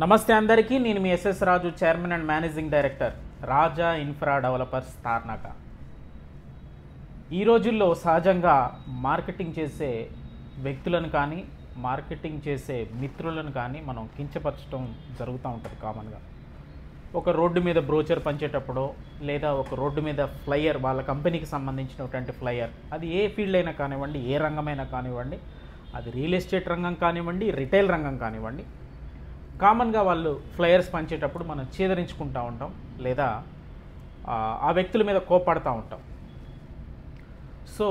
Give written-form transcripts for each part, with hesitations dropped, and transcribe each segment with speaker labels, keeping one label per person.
Speaker 1: నమస్తే అందరికీ. నేను మీ S S Raju, chairman and managing director, Raja infra developers Tarnaka. ఈ రోజుల్లో సహజంగా మార్కెటింగ్ చేసే వ్యక్తులను కానీ, మార్కెటింగ్ చేసే మిత్రులను కానీ మనం కించపరచడం జరుగుతూ ఉంటుంది కామన్గా. ఒక రోడ్డు మీద బ్రోచర్ పంచేటప్పుడో, లేదా ఒక రోడ్డు మీద ఫ్లయర్, వాళ్ళ కంపెనీకి సంబంధించినటువంటి ఫ్లయర్, అది ఏ ఫీల్డ్ అయినా కానివ్వండి, ఏ రంగమైనా కానివ్వండి, అది రియల్ ఎస్టేట్ రంగం కానివ్వండి, రిటైల్ రంగం కానివ్వండి, కామన్గా వాళ్ళు ఫ్లయర్స్ పంచేటప్పుడు మనం చీదరించుకుంటూ ఉంటాం, లేదా ఆ వ్యక్తుల మీద కోపడుతూ ఉంటాం. సో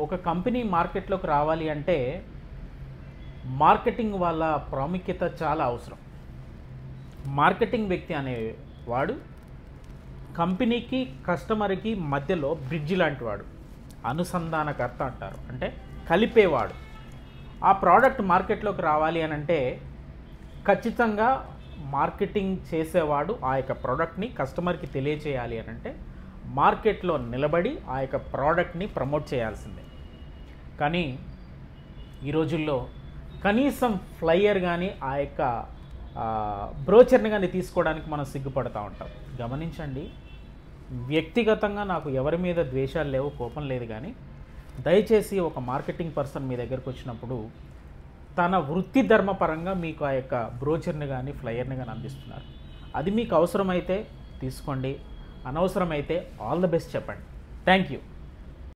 Speaker 1: ఒక కంపెనీ మార్కెట్లోకి రావాలి అంటే మార్కెటింగ్ వాళ్ళ ప్రాముఖ్యత చాలా అవసరం. మార్కెటింగ్ వ్యక్తి అనేవాడు కంపెనీకి, కస్టమర్కి మధ్యలో బ్రిడ్జ్ లాంటి వాడు, అనుసంధానకర్త అంటారు, అంటే కలిపేవాడు. ఆ ప్రోడక్ట్ మార్కెట్లోకి రావాలి అని అంటే ఖచ్చితంగా మార్కెటింగ్ చేసేవాడు ఆ యొక్క ప్రోడక్ట్ని కస్టమర్కి తెలియచేయాలి అని అంటే మార్కెట్లో నిలబడి ఆ యొక్క ప్రోడక్ట్ని ప్రమోట్ చేయాల్సిందే. కానీ ఈ రోజుల్లో కనీసం ఫ్లైయర్ కానీ, ఆ యొక్క బ్రోచర్ని కానీ తీసుకోవడానికి మనం సిగ్గుపడుతూ ఉంటాం. గమనించండి, వ్యక్తిగతంగా నాకు ఎవరి మీద ద్వేషాలు లేవు, కోపం లేదు, కానీ దయచేసి ఒక మార్కెటింగ్ పర్సన్ మీ దగ్గరకు వచ్చినప్పుడు తన వృత్తి ధర్మపరంగా మీకు ఆ యొక్క బ్రోచర్ని కానీ, ఫ్లయర్ని కానీ అందిస్తున్నారు. అది మీకు అవసరమైతే తీసుకోండి, అనవసరమైతే ఆల్ ద బెస్ట్ చెప్పండి. Thank you.